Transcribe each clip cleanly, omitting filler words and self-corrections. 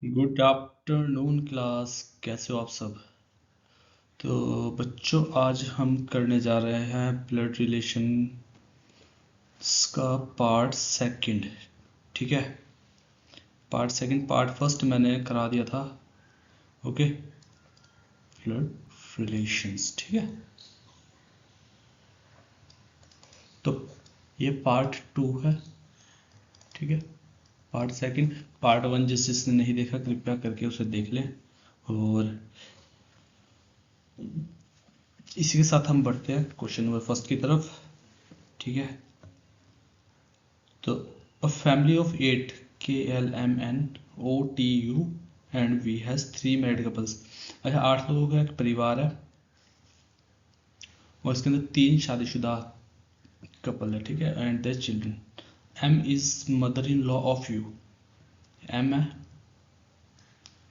Good afternoon class. कैसे हो आप सब? तो बच्चों, आज हम करने जा रहे हैं ब्लड रिलेशन का पार्ट सेकंड। ठीक है, पार्ट सेकंड। पार्ट फर्स्ट मैंने करा दिया था। Okay, blood relations. ठीक है, तो ये पार्ट टू है। ठीक है, पार्ट सेकंड। पार्ट वन जिसने नहीं देखा कृपया करके उसे देख लें। और इसी के साथ हम बढ़ते हैं क्वेश्चन नंबर फर्स्ट की तरफ। ठीक है, तो a family of 8 KLMNOTU and V has 3 married couples। अच्छा, 8 लोगों का एक परिवार है और इसके अंदर 3 शादीशुदा कपल है। ठीक है, and their children. M is mother in law of you. M है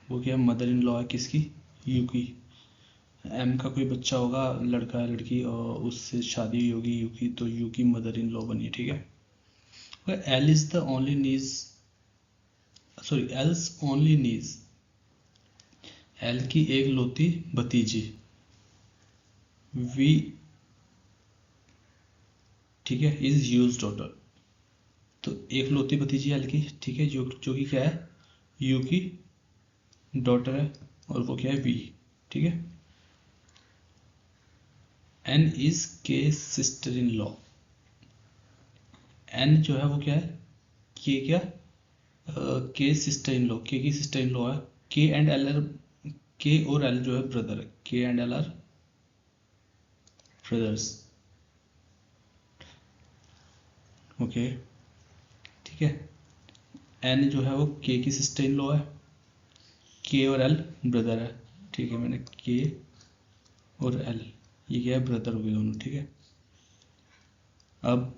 वो क्या, मदर इन लॉ है किसकी? यू की। एम का कोई बच्चा होगा, लड़का है लड़की, और उससे शादी हुई होगी यू की, तो यू की मदर इन लॉ बनी। ठीक है, L is the only knees, sorry else only knees. L की एक लौती भतीजी वी, ठीक है, इज यूज डॉटर। तो एक लौती भतीजी एल की, ठीक है, जो कि क्या है, यू की डॉटर है, और वो क्या है, वी। ठीक है, एन इज के सिस्टर इन लॉ। एन जो है वो क्या है, के क्या, के सिस्टर इन लॉ, के की सिस्टर इन लॉ है। के एंड एल आर, के और एल जो है ब्रदर है, के and L R brothers. Okay, ठीक है, एन जो है वो के की सिस्टर इन लॉ है, के और एल ब्रदर है। ठीक है, मैंने के और एल, ये क्या है, ब्रदर हो गए दोनों। ठीक है, अब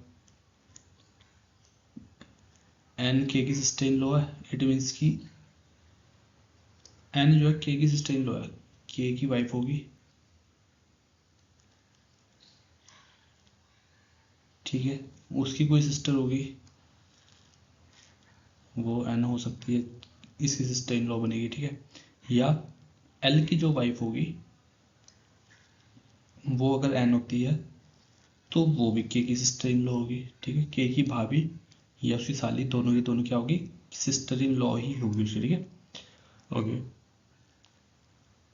एन के की सिस्टर इन लॉ है, इट मीन्स कि एन जो है के की सिस्टर इन लॉ है, के की वाइफ होगी। ठीक है, उसकी कोई सिस्टर होगी, वो एन हो सकती है, इसकी सिस्टर इन लॉ बनेगी। ठीक है, या एल की जो वाइफ होगी वो अगर एन होती है तो वो भी के की सिस्टर इन लॉ होगी। ठीक है, के की भाभी या उसकी साली, दोनों की दोनों क्या होगी, सिस्टर इन लॉ ही होगी उसकी। ठीक है, okay.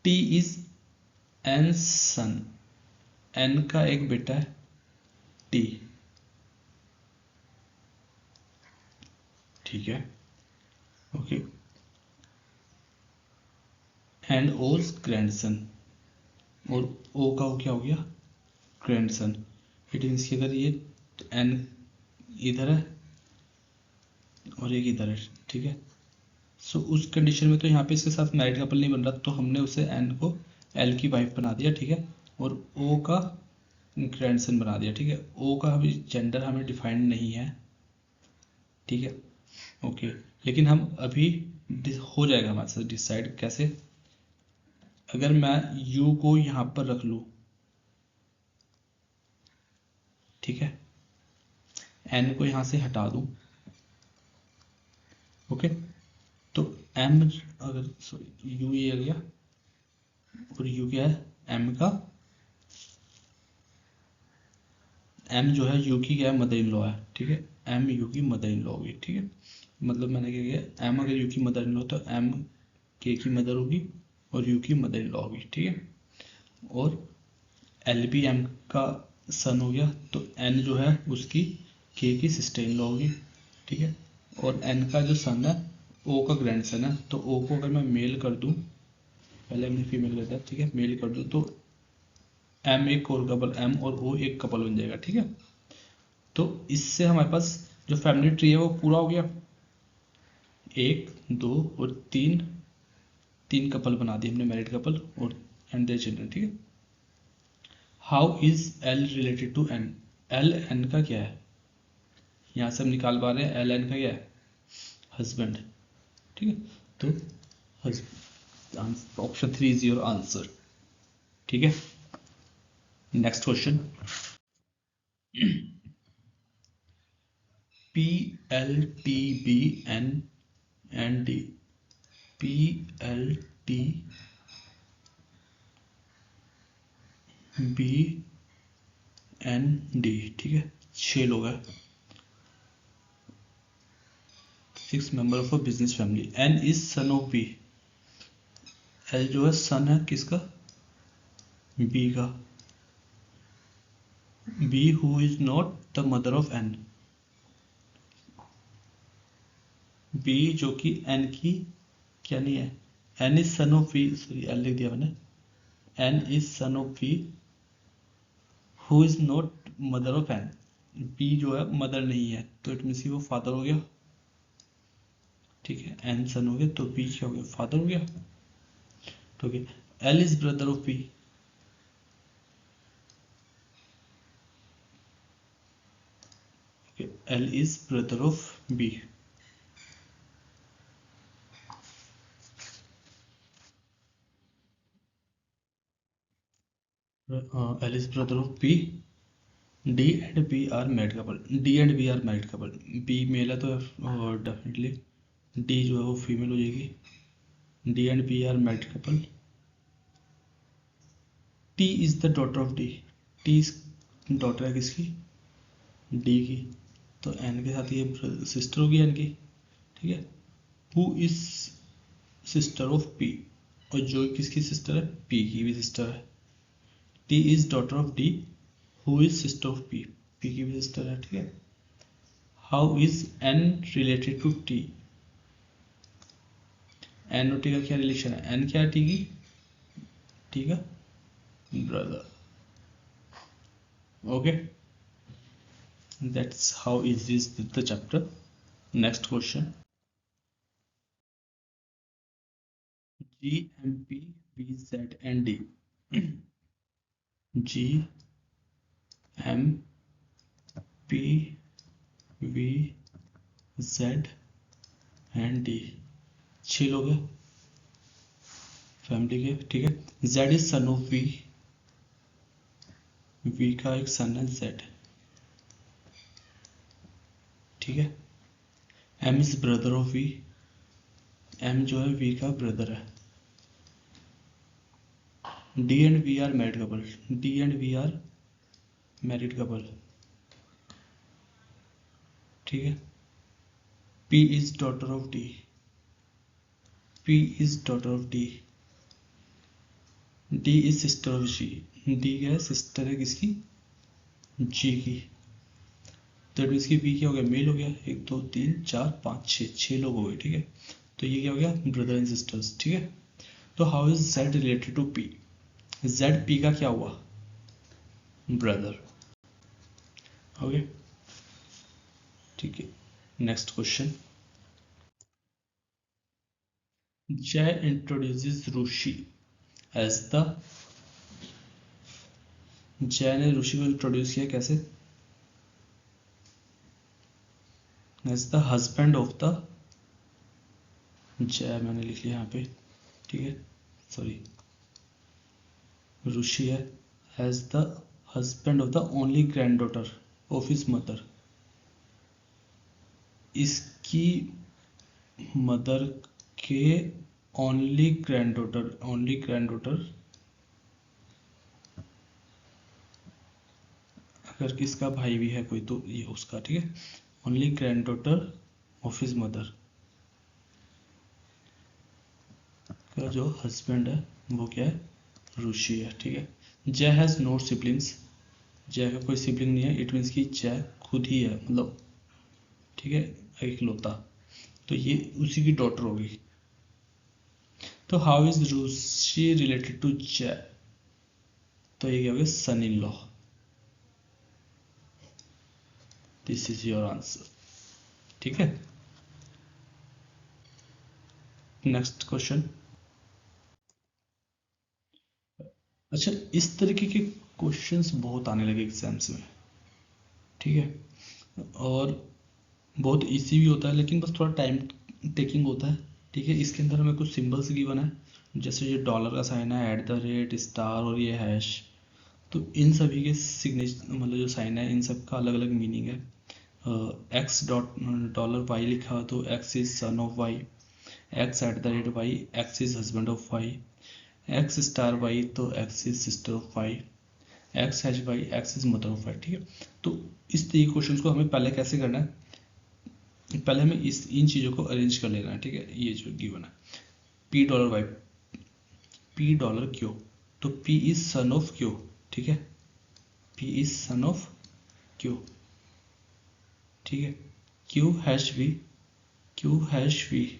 T is N son. N का एक बेटा है टी। ठीक है, ओके, एंड ओज ग्रैंडसन। और ओ का वो क्या हो गया, ग्रैंडसन। इट मीन्स कि अगर ये एन इधर है और एक इधर है, ठीक है, सो उस कंडीशन में तो यहाँ पे इसके साथ मैरिड कपल नहीं बन रहा, तो हमने उसे एन को एल की वाइफ बना दिया। ठीक है, और ओ का ग्रैंडसन बना दिया। ठीक है, ओ का अभी जेंडर हमें डिफाइंड नहीं है। ठीक है, ओके, लेकिन हम अभी हो जाएगा हमारे साथ डिसाइड कैसे। अगर मैं यू को यहाँ पर रख लूँ, ठीक है, एन को यहाँ से हटा दूँ, ओके, तो एम, अगर सॉरी यू ये आ गया, और यू क्या है, एम का, एम जो है यू की क्या है, मदर इन लॉ है। ठीक है, एम यू की मदर इन लॉ होगी। ठीक है, मतलब मैंने क्या किया, एम अगर यू की मदर इन लॉ तो एम के की मदर होगी और यू की मदर इन लॉ होगी। ठीक है, और एल भी एम का सन हो गया, तो एन जो है उसकी के की सिस्टर इन लॉ होगी। ठीक है, और एन का जो सन है ओ का ग्रैंड सन है, तो ओ को अगर मैं मेल कर दूं, पहले हमने फीमेल कर दिया, ठीक है, मेल कर दूं तो एम एक और कपल, एम और ओ एक कपल बन जाएगा। ठीक है, तो इससे हमारे पास जो फैमिली ट्री है वो पूरा हो गया। एक, दो और तीन, तीन कपल बना दिए हमने, मैरिड कपल और एंड देयर चिल्ड्रन। ठीक है, how is L related to N. L N का क्या है, यहाँ से हम निकाल पा रहे हैं, एल एन का क्या है, हस्बैंड। ठीक है, तो option three is your answer. ठीक है, next question. P L T B N and D. PLTBND, ठीक है, 6 लोग हैं, 6 member of a business family. N is son of B, L जो है सन है किसका, B का। B who is not the mother of N, B जो कि N की क्या नहीं है, N is son of B, sorry L लिख दिया मैंने, N is son of B who is not mother of N, B जो है मदर नहीं है, तो इट मीन्स वो फादर हो गया, ठीक है, N सन हो गया तो B क्या हो गया, फादर हो गया, ठीक है। L is brother of B, okay, L is brother of B, L is brother of B, D and B are married couple, D and B are married couple, B male है तो definitely D जो है वो female हो जाएगी, D and B are married couple, T is the daughter of D, T daughter है किसकी, D की, तो N के साथ ये सिस्टर होगी N की, ठीक है। Who is sister of P, और जो किसकी सिस्टर है, P की भी सिस्टर है, T is daughter of D, who is sister of P, P की भी सिस्टर है, ठीक है। How is N related to T, N और T का क्या रिलेशन है, N क्या है T की, T का brother, okay, that's how easy is the chapter. Next question, G, M, P, V, Z and D, G, M, P, V, Z and D, 6 लोग हैं फैमिली के, ठीक है। Z is son of V, V का एक सन है Z, ठीक है। M is brother of V, M जो है V का ब्रदर है। D and V are married couple, D and V are married couple, ठीक है। P is daughter of D, P is daughter of D, D is sister of G, D क्या है, sister है किसकी, G की, तो it means की B क्या हो गया, मेल हो गया, 1 2 3 4 5 6 लोग हो गए, ठीक है। तो ये क्या हो गया, ब्रदर एंड सिस्टर्स, ठीक है। तो how is Z related to P, Z P का क्या हुआ, ब्रदर, ओके, ठीक है। Next question, Jay introduces Rishi as the, Jay ने ऋषि को इंट्रोड्यूस किया कैसे, as the husband of the, Jay मैंने लिख लिया यहाँ पे, ठीक है, सॉरी, ऋषि है, as the husband of the only granddaughter of his mother, इसकी मदर के ओनली ग्रैंड डॉटर, अगर किसका भाई भी है कोई तो ये उसका, ठीक है, only granddaughter of his mother का जो हस्बैंड है वो क्या है, ऋषि है, ठीक है। जय हैज नो सिबलिंग्स, जय का कोई सिबलिंग नहीं है, इट मीन्स की जय खुद ही है, मतलब, ठीक है, इकलौता, तो ये उसी की डॉटर होगी। तो how is Rishi related to Jay, तो ये क्या हो गया, son in law, this is your answer, ठीक है। नेक्स्ट क्वेश्चन, अच्छा, इस तरीके के क्वेश्चंस बहुत आने लगे एग्जाम्स में, ठीक है, और बहुत इजी भी होता है, लेकिन बस थोड़ा टाइम टेकिंग होता है, ठीक है। इसके अंदर हमें कुछ सिंबल्स गिवन है, जैसे ये डॉलर का साइन है, एट द रेट, स्टार और ये हैश, तो इन सभी के सिग्नेचर, मतलब जो साइन है इन सब का अलग अलग मीनिंग है। एक्स डॉट डॉलर वाई लिखा हो तो X is son of Y, X at the rate Y, X is husband of Y, X star Y तो X is sister of Y, X has Y, X is mother of Y. ठीक है, तो इस तरीके question को हमें पहले कैसे करना है, पहले हमें इन चीज़ों को अरेंज कर लेना है। ठीक है, ये जो गिवन है P dollar Y, P dollar Q, तो P is son of Q. ठीक है, P is son of Q. ठीक है, Q hash V, Q hash V,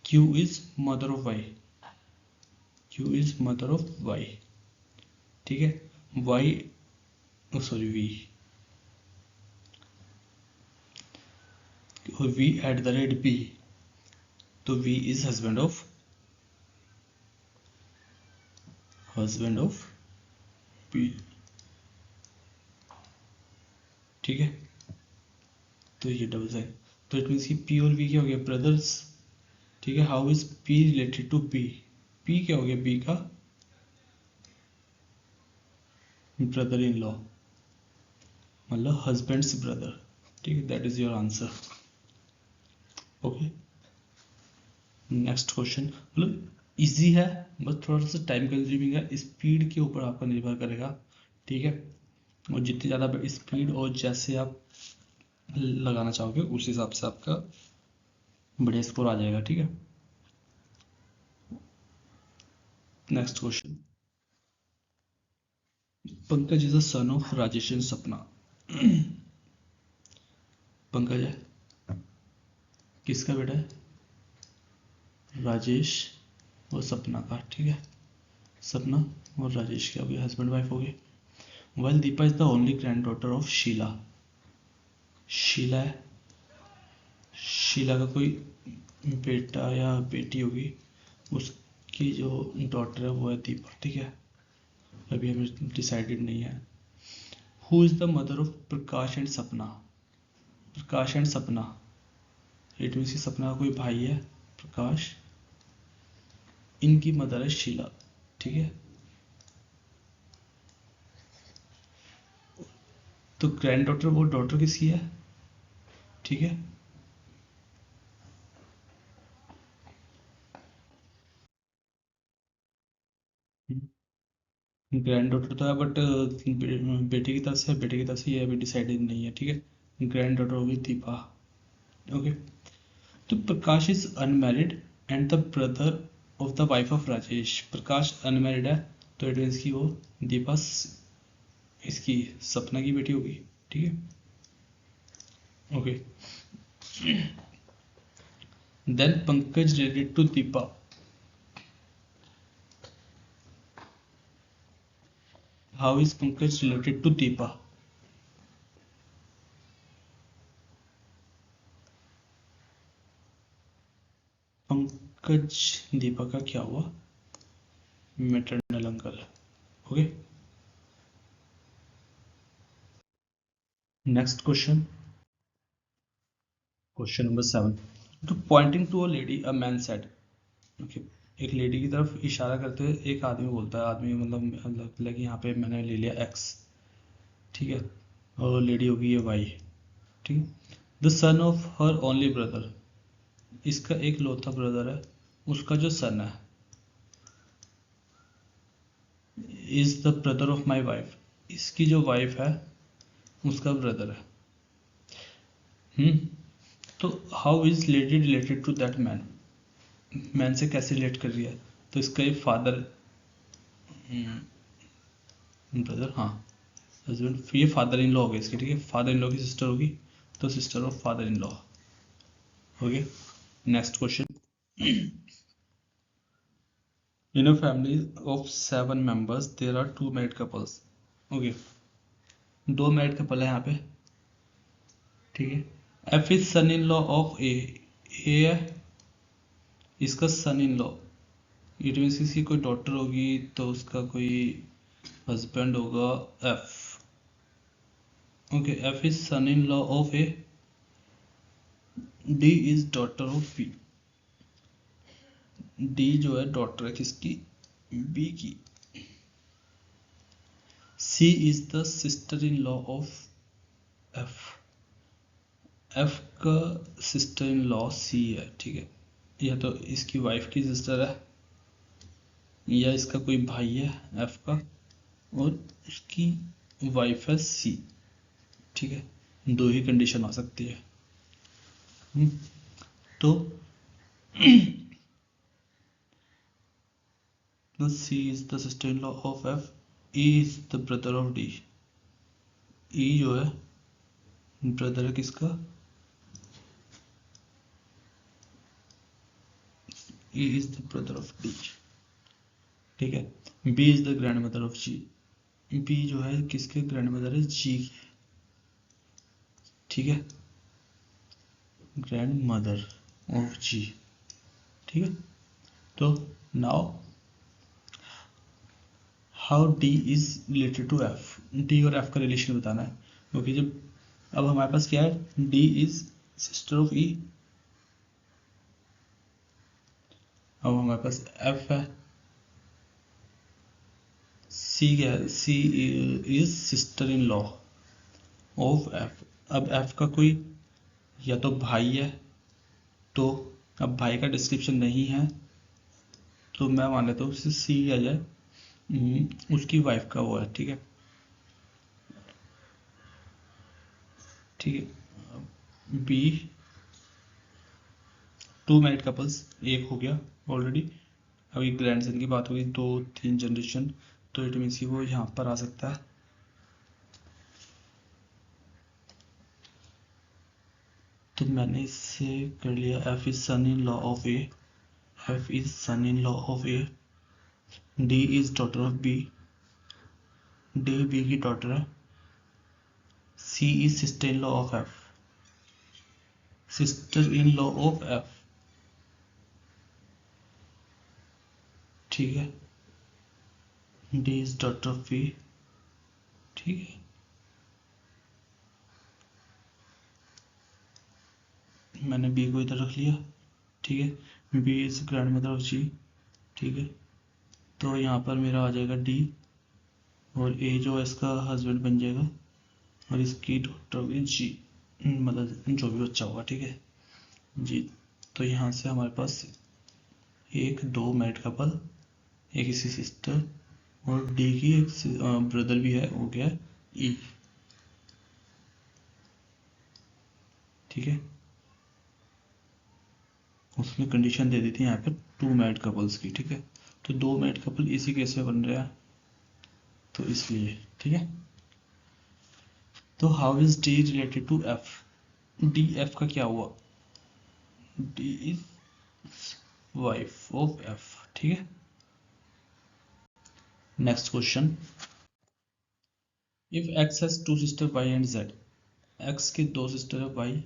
Q is mother of Y, Q is mother of Y. ठीक है, Y sorry V, और V at the rate B, तो V is husband of P. ठीक है, तो ये डबल साइन, तो it means कि पी और वी क्या हो गया, ब्रदर्स। ठीक है, how is P related to B, P क्या हो गया, बी का ब्रदर इन लॉ, मतलब हस्बैंड्स ब्रदर। ठीक है, that is your answer. Okay, next question, मतलब इजी है बस थोड़ा सा टाइम कंज्यूमिंग है, स्पीड के ऊपर आपका निर्भर करेगा। ठीक है, और जितनी ज़्यादा स्पीड और जैसे आप लगाना चाहोगे उस हिसाब से आपका बढ़िया स्कोर आ जाएगा। ठीक है, next question, Pankaj is the son of Rajesh and सपना। पंकज है किसका बेटा है, राजेश और सपना का। ठीक है, सपना और राजेश के, अभी हस्बैंड वाइफ हो गए। Well Deepa is the only granddaughter of Sheela, Sheela है, शीला का कोई बेटा या बेटी होगी, उसकी जो डॉटर है वो है दीपा। ठीक है, अभी हमें डिसाइडेड नहीं है। Who is the mother of Prakash and सपना, प्रकाश एंड सपना, इट मीन्स कि सपना का कोई भाई है प्रकाश, इनकी मदर है शीला। ठीक है, तो ग्रैंड डॉटर वो डॉटर किसकी है। ठीक है, ग्रैंड डॉटर तो है बट बेटे की तरफ से, बेटे की तरफ से ये अभी डिसाइडेड नहीं है। ठीक है, ग्रैंड डॉटर होगी दीपा। ओके, तो Prakash is unmarried and the brother of the wife of Rajesh, Prakash unmarried है तो इट मीन्स की वो दीपा इसकी सपना की बेटी होगी। ठीक है, okay, then Pankaj related to Deepa, how is Pankaj related to Deepa. Pankaj Deepa का क्या हुआ, maternal uncle. Okay, next question, question number 7, तो pointing to a lady a man said. Okay, एक लेडी की तरफ इशारा करते हुए एक आदमी बोलता है, आदमी मतलब यहाँ पे मैंने ले लिया एक्स। ठीक है, और लेडी होगी ये वाई। ठीक है, the son of her only brother, इसका एक लौता ब्रदर है, उसका जो सन है is the brother of my wife, इसकी जो वाइफ है उसका ब्रदर है। तो how is lady related to that man, man से कैसे रिलेट कर रही है, तो इसका एक फादर ब्रदर, हाँ हस्बैंड, ये फादर इन लॉ हो गया इसके। ठीक है, फादर इन लॉ की सिस्टर होगी तो sister of father in law. Okay, next question, in a family of 7 members there are 2 married couples. Okay, 2 married couple है यहाँ पे। ठीक है, F is son in law of A, A है इसका son in law, it means इसकी कोई daughter होगी तो उसका कोई हस्बैंड होगा F. Okay, F is son in law of A, D is daughter of B, D जो है डॉटर है किसकी, बी की। C is the sister in law of F, F का सिस्टर इन लॉ सी है। ठीक है, या तो इसकी वाइफ की सिस्टर है, या इसका कोई भाई है एफ का, और उसकी वाइफ है सी। ठीक है, दो ही कंडीशन आ सकती है। तो C is the sister in law of F, E is the brother of D. E जो है ब्रदर है किसका, E is the brother of D. ठीक है, B is the grandmother of G. B जो है किसके ग्रैंड मदर है, जी की। ठीक है, ग्रैंड मदर ऑफ जी। ठीक है, तो now how D is related to F, D और एफ का रिलेशन बताना है। क्योंकि जब अब हमारे पास क्या है, D is sister of E. अब हमारे पास एफ है, सी क्या है, C is sister in law of F. अब एफ का कोई या तो भाई है, तो अब भाई का डिस्क्रिप्शन नहीं है तो मैं मान लेता हूँ सी आ जाए, उसकी वाइफ का वो है। ठीक है, ठीक है, बी टू मैरिड कपल्स, एक हो गया ऑलरेडी। अभी ग्रैंडसन की बात होगी, दो तीन जनरेशन, तो इट मीन्स कि वो यहाँ पर आ सकता है। तो मैंने इससे कर लिया, F is son in law of A, F is son in law of A, D is daughter of B, D B की डॉटर है, C is sister in law of F, sister in law of F. ठीक है, D is daughter of B. ठीक है, मैंने B को इधर रख लिया। ठीक है, B is grandmother of G. ठीक है, तो यहाँ पर मेरा आ जाएगा डी, और ए जो है इसका हस्बैंड बन जाएगा, और इसकी डॉटर होगी जी, मतलब जो भी बच्चा होगा। ठीक है जी, तो यहाँ से हमारे पास एक दो मैरिड कपल, एक इसकी सिस्टर, और डी की एक ब्रदर भी है, हो गया ई। ठीक है, उसमें कंडीशन दे दी थी यहाँ पे टू मैरिड कपल्स की। ठीक है, तो दो मैरिड कपल इसी केस में बन रहा है, तो इसलिए। ठीक है, तो how is D related to F, D F का क्या हुआ, D is wife of F. ठीक है, next question, if X has two sister Y and Z, X के दो सिस्टर है वाई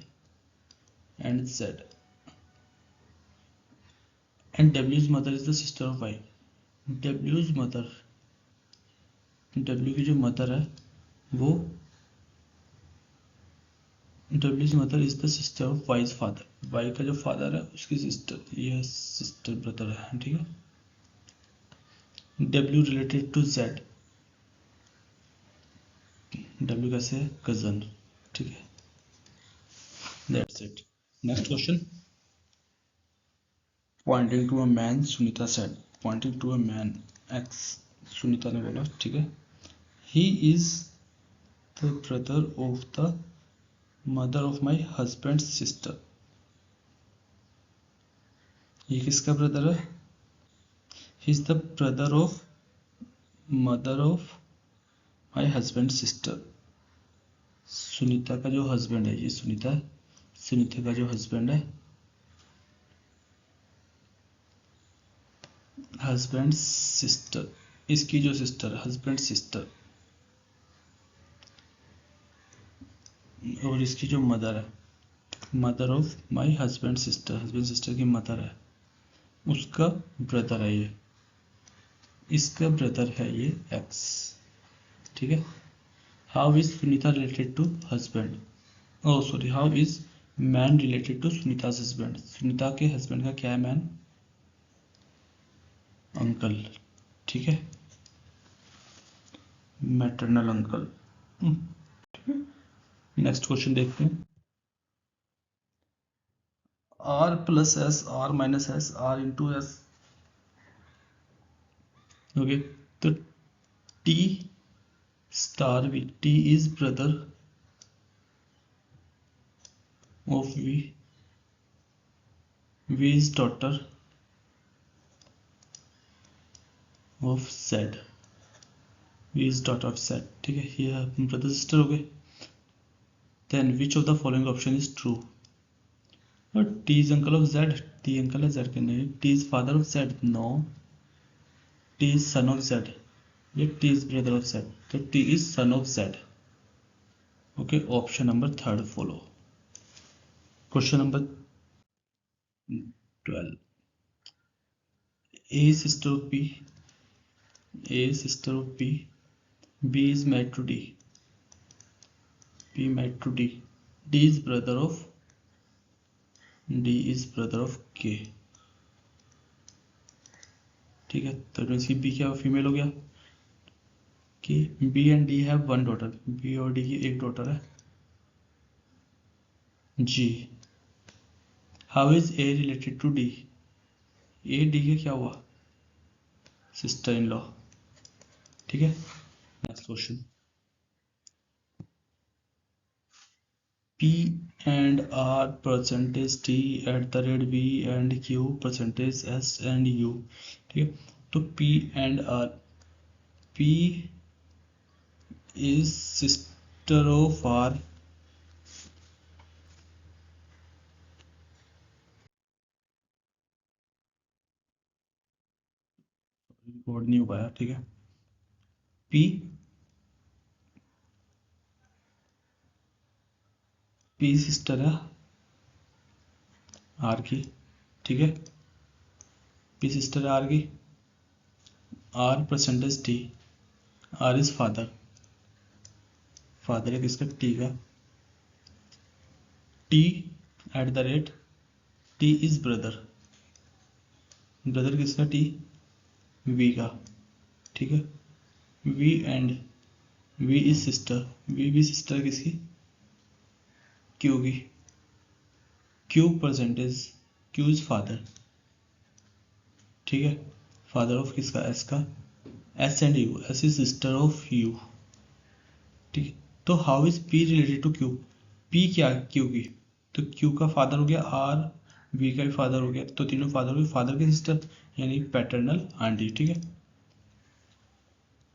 एंड जेड, एंड डब्ल्यूज mother is the sister of Y. डब्ल्यूज मदर, डब्ल्यू की जो मदर है वो, डब्ल्यूज mother is the sister of Y's father, Y का जो फादर है उसकी सिस्टर, ये सिस्टर ब्रदर है। ठीक है, W related to Z, W कैसे है, कजन। ठीक है, that's it. Next question, pointing to a man Sunita said, pointing to a man X, Sunita ने बोला। ठीक है, he is the brother of the mother of my husband sister. ये किसका ब्रदर है, he is the brother of mother of my husband sister. Sunita का जो husband है, ये सुनीता, सुनीता का जो हस्बैंड है, हस्बैंड सिस्टर, इसकी जो सिस्टर है हस्बैंड सिस्टर, और इसकी जो मदर है, mother of my husband sister, husband sister की मदर है, उसका ब्रदर है ये, इसका ब्रदर है ये एक्स। ठीक है, how is Sunita related to husband, oh sorry, how is man related to Sunita husband, Sunita के हस्बैंड का क्या है, मैन, अंकल। ठीक है, मैटरनल अंकल। नेक्स्ट क्वेश्चन देखते हैं, R plus S, R minus S, R into S. Okay, तो T star V, T is brother of V, V is daughter of Z, V is daughter of Z. ठीक है, ये brother sister हो गए। Then which of the following option is true? T is uncle of Z, T uncle है Z के नहीं। T is father of Z, no. T is son of Z, ये T is brother of Z, तो T is son of Z. Okay, option number third follow. Question number 12, A sister of B, A sister of B, B is married to D, B married to D, D is brother of, D is brother of K. ठीक है, तो इसकी B क्या female हो गया कि B and D have one daughter, B और D की एक डॉटर है G. How is A related to D? A D का क्या हुआ? Sister in law. ठीक है, next question. P and R percentage T at the rate B and Q percentage S and U। ठीक है, तो P and R, P is sister of R, record नहीं हो पाया। ठीक है, P, P सिस्टर है R की। ठीक है, P सिस्टर है R की, R percentage T, R is father, father है किसका? T का। T eight the rate, T is brother, brother किसका? T, V का। ठीक है, V and V is sister, V भी सिस्टर किसकी? Q की। Q percentage, Q is father. ठीक है, फादर ऑफ किसका? S का। S and U, S is sister of U। ठीक है, तो how is P related to Q? P क्या? Q की, तो Q का फादर हो गया R, V का भी फादर हो गया, तो तीनों फादर हो गए, फादर की सिस्टर यानी पैटर्नल आंटी। ठीक है,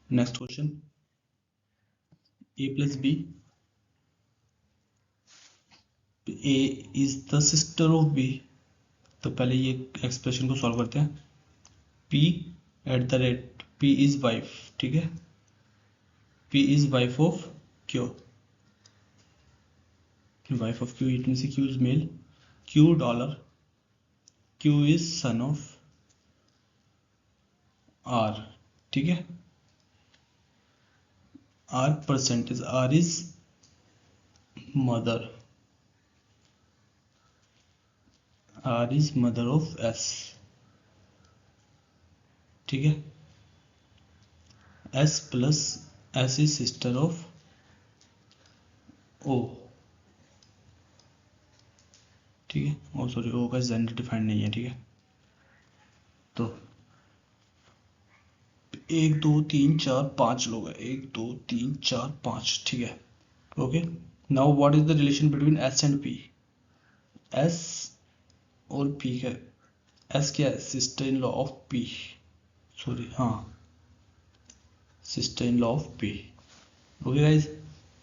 next question. A plus B, A is the sister of B। तो पहले ये एक्सप्रेशन को सॉल्व करते हैं। P eight the rate, P is wife. ठीक है, P is wife of Q, wife of Q, it means Q is male. Q dollar, Q is son of R। ठीक है, R percentage, R is mother, R is mother of S। ठीक है, S plus S is sister of O। ठीक है, ओ sorry, O का gender defined नहीं है। ठीक है, तो 1 2 3 4 5 लोग हैं, 1 2 3 4 5। ठीक है, okay. Now what is the relation between S and P? S और P का, S क्या है? Sister in law of P, sorry हाँ, sister in law of P। Okay guys,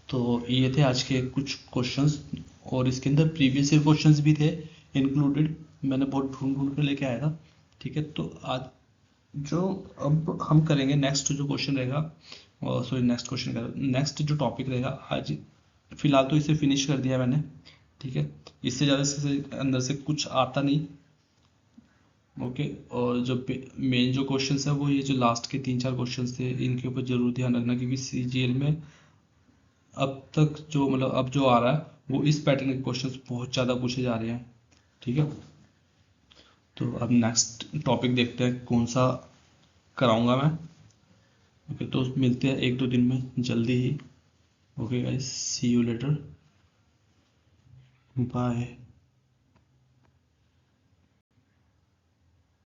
तो ये थे आज के कुछ क्वेश्चंस, और इसके अंदर प्रीवियस ईयर क्वेश्चंस भी थे इंक्लूडेड, मैंने बहुत ढूंढ ढूंढ कर लेके आया था। ठीक है, तो आज जो अब हम करेंगे नेक्स्ट जो क्वेश्चन रहेगा, सॉरी नेक्स्ट क्वेश्चन का नेक्स्ट जो टॉपिक रहेगा आज, फिलहाल तो इसे फिनिश कर दिया मैंने। ठीक है, इससे ज़्यादा से अंदर से कुछ आता नहीं। ओके, और जो मेन जो क्वेश्चंस है वो ये जो लास्ट के 3 4 क्वेश्चंस थे, इनके ऊपर जरूर ध्यान रखना, क्योंकि CGL में अब तक जो मतलब अब जो आ रहा है वो इस पैटर्न के क्वेश्चंस बहुत ज़्यादा पूछे जा रहे हैं। ठीक है, तो अब नेक्स्ट टॉपिक देखते हैं कौन सा कराऊंगा मैं। ओके, तो मिलते हैं 1 2 दिन में जल्दी ही। Okay guys, see you later, bye.